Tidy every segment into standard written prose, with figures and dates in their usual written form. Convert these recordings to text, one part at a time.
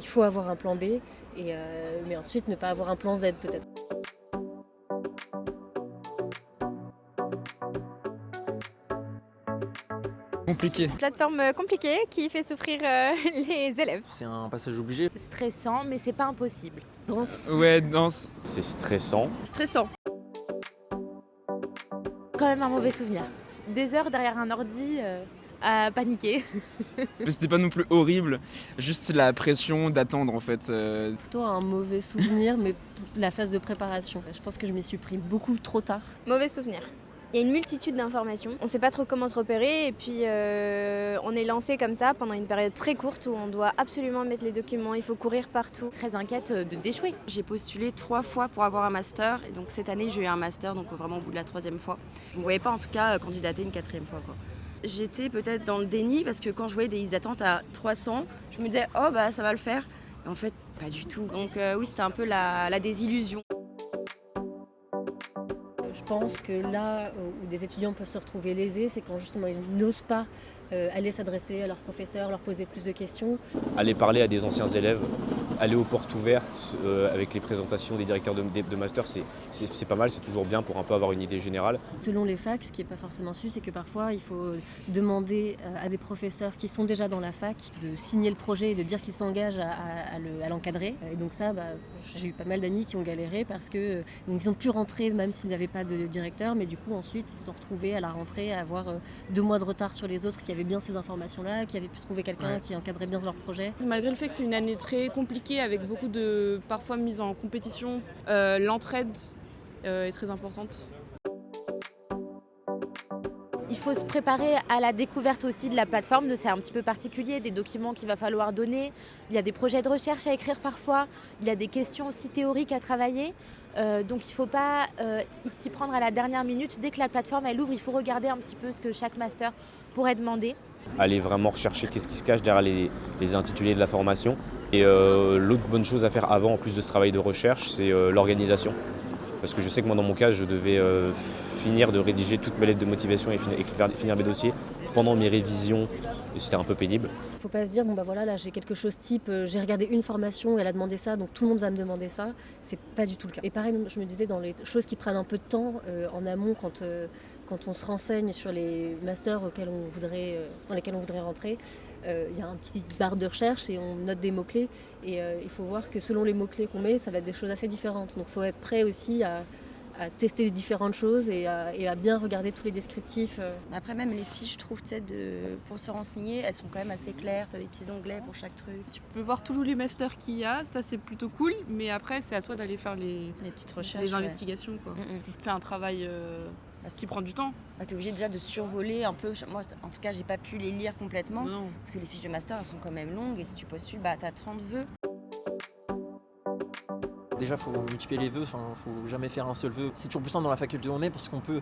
Il faut avoir un plan B, mais ensuite ne pas avoir un plan Z peut-être. Compliqué. Plateforme compliquée qui fait souffrir les élèves. C'est un passage obligé. Stressant, mais c'est pas impossible. Dense. Ouais, dense. C'est stressant. Stressant. Quand même un mauvais souvenir. Des heures derrière un ordi à paniquer. C'était pas non plus horrible, juste la pression d'attendre en fait. Plutôt un mauvais souvenir, mais la phase de préparation. Je pense que je m'y suis pris beaucoup trop tard. Mauvais souvenir. Il y a une multitude d'informations. On ne sait pas trop comment se repérer et puis on est lancé comme ça pendant une période très courte où on doit absolument mettre les documents, il faut courir partout. Très inquiète d'échouer. J'ai postulé 3 fois pour avoir un master et donc cette année j'ai eu un master, donc vraiment au bout de la 3e fois. Je ne me voyais pas en tout cas candidater une 4e fois, quoi. J'étais peut-être dans le déni parce que quand je voyais des attentes à 300, je me disais oh bah ça va le faire. Et en fait pas du tout. Donc oui, c'était un peu la désillusion. Je pense que là où des étudiants peuvent se retrouver lésés, c'est quand justement ils n'osent pas aller s'adresser à leurs professeurs, leur poser plus de questions. Aller parler à des anciens élèves, aller aux portes ouvertes avec les présentations des directeurs de master, c'est pas mal, c'est toujours bien pour un peu avoir une idée générale. Selon les facs, ce qui n'est pas forcément su, c'est que parfois il faut demander à des professeurs qui sont déjà dans la fac de signer le projet et de dire qu'ils s'engagent à l'encadrer. Et donc ça, j'ai eu pas mal d'amis qui ont galéré parce qu'ils ont pu rentrer même s'ils n'avaient pas de directeur, mais du coup ensuite ils se sont retrouvés à la rentrée à avoir 2 mois de retard sur les autres qui avaient bien ces informations-là, qui avaient pu trouver quelqu'un qui encadrait bien leur projet. Malgré le fait que c'est une année très compliquée avec beaucoup de parfois mise en compétition, l'entraide est très importante. Il faut se préparer à la découverte aussi de la plateforme, c'est un petit peu particulier, des documents qu'il va falloir donner. Il y a des projets de recherche à écrire parfois, il y a des questions aussi théoriques à travailler. Donc il ne faut pas s'y prendre à la dernière minute. Dès que la plateforme elle ouvre, il faut regarder un petit peu ce que chaque master pourrait demander. Aller vraiment rechercher qu'est-ce qui se cache derrière les intitulés de la formation. Et l'autre bonne chose à faire avant, en plus de ce travail de recherche, c'est l'organisation. Parce que je sais que moi dans mon cas, je devais finir de rédiger toutes mes lettres de motivation et finir mes dossiers pendant mes révisions. Et c'était un peu pénible. Il ne faut pas se dire, là j'ai quelque chose type, j'ai regardé une formation, elle a demandé ça, donc tout le monde va me demander ça. C'est pas du tout le cas. Et pareil, je me disais, dans les choses qui prennent un peu de temps en amont, quand on se renseigne sur les masters dans lesquels on voudrait rentrer, il y a un petit barre de recherche et on note des mots-clés. Et il faut voir que selon les mots-clés qu'on met, ça va être des choses assez différentes. Donc il faut être prêt aussi à tester différentes choses et à bien regarder tous les descriptifs. Après même les fiches, je trouve, pour se renseigner, elles sont quand même assez claires, tu as des petits onglets pour chaque truc. Tu peux voir tous les masters qu'il y a, ça c'est plutôt cool, mais après c'est à toi d'aller faire les petites recherches, les investigations, quoi. C'est un travail qui prend du temps. Tu es obligé déjà de survoler un peu. Moi en tout cas j'ai pas pu les lire complètement, Non. parce que les fiches de master elles sont quand même longues et si tu postules, tu as 30 vœux. Déjà, il faut multiplier les vœux, il ne faut jamais faire un seul vœu. C'est toujours plus simple dans la faculté où on est parce qu'on peut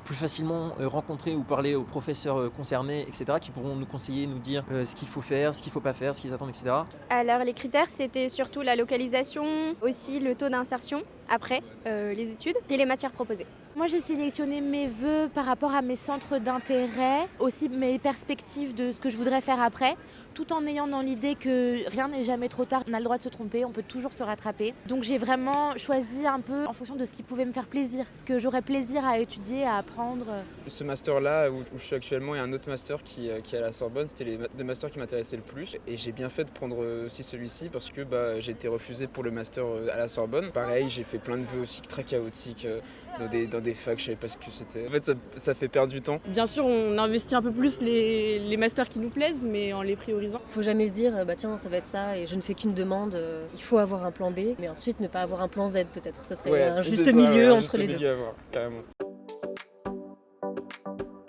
plus facilement rencontrer ou parler aux professeurs concernés, etc., qui pourront nous conseiller, nous dire ce qu'il faut faire, ce qu'il ne faut pas faire, ce qu'ils attendent, etc. Alors les critères c'était surtout la localisation, aussi le taux d'insertion après les études et les matières proposées. Moi j'ai sélectionné mes vœux par rapport à mes centres d'intérêt, aussi mes perspectives de ce que je voudrais faire après, tout en ayant dans l'idée que rien n'est jamais trop tard, on a le droit de se tromper, on peut toujours se rattraper. Donc j'ai vraiment choisi un peu en fonction de ce qui pouvait me faire plaisir, ce que j'aurais plaisir à étudier, à apprendre. Ce master-là où je suis actuellement et un autre master qui est à la Sorbonne, c'était les 2 masters qui m'intéressaient le plus. Et j'ai bien fait de prendre aussi celui-ci parce que j'ai été refusé pour le master à la Sorbonne. Pareil, j'ai fait plein de vœux aussi très chaotiques dans des facs, je savais pas ce que c'était. En fait, ça fait perdre du temps. Bien sûr, on investit un peu plus les masters qui nous plaisent, mais en les priorisant. Faut jamais se dire, tiens, ça va être ça et je ne fais qu'une demande. Il faut avoir un plan B, mais ensuite ne pas avoir un plan Z peut-être. Ça serait un juste milieu entre les deux. Carrément.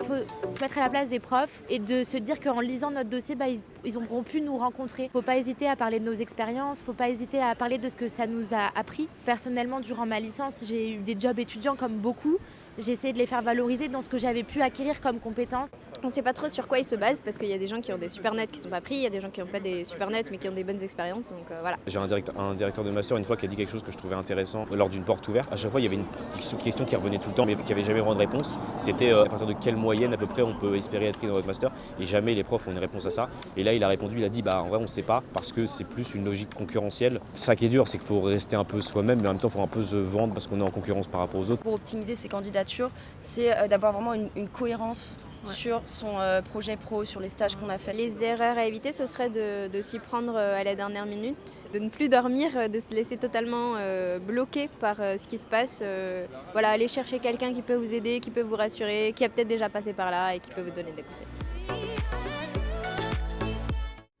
Il faut se mettre à la place des profs et de se dire qu'en lisant notre dossier, ils auront pu nous rencontrer. Il ne faut pas hésiter à parler de nos expériences, il ne faut pas hésiter à parler de ce que ça nous a appris. Personnellement, durant ma licence, j'ai eu des jobs étudiants comme beaucoup, J'ai essayé de les faire valoriser dans ce que j'avais pu acquérir comme compétences. On ne sait pas trop sur quoi ils se basent parce qu'il y a des gens qui ont des super notes qui ne sont pas pris, il y a des gens qui n'ont pas des super notes mais qui ont des bonnes expériences. Donc voilà. J'ai un directeur de master une fois qui a dit quelque chose que je trouvais intéressant lors d'une porte ouverte. À chaque fois, il y avait une question qui revenait tout le temps mais qui n'avait jamais vraiment de réponse. C'était à partir de quelle moyenne à peu près on peut espérer être pris dans votre master, et jamais les profs ont une réponse à ça. Et là, il a répondu, il a dit en vrai on ne sait pas parce que c'est plus une logique concurrentielle. Ça qui est dur, c'est qu'il faut rester un peu soi-même, mais en même temps il faut un peu se vendre parce qu'on est en concurrence par rapport aux autres. Pour optimiser ses candidatures, c'est d'avoir vraiment une cohérence sur son projet pro, sur les stages qu'on a fait. Les erreurs à éviter, ce serait de s'y prendre à la dernière minute, de ne plus dormir, de se laisser totalement bloqué par ce qui se passe. Voilà, aller chercher quelqu'un qui peut vous aider, qui peut vous rassurer, qui a peut-être déjà passé par là et qui peut vous donner des conseils.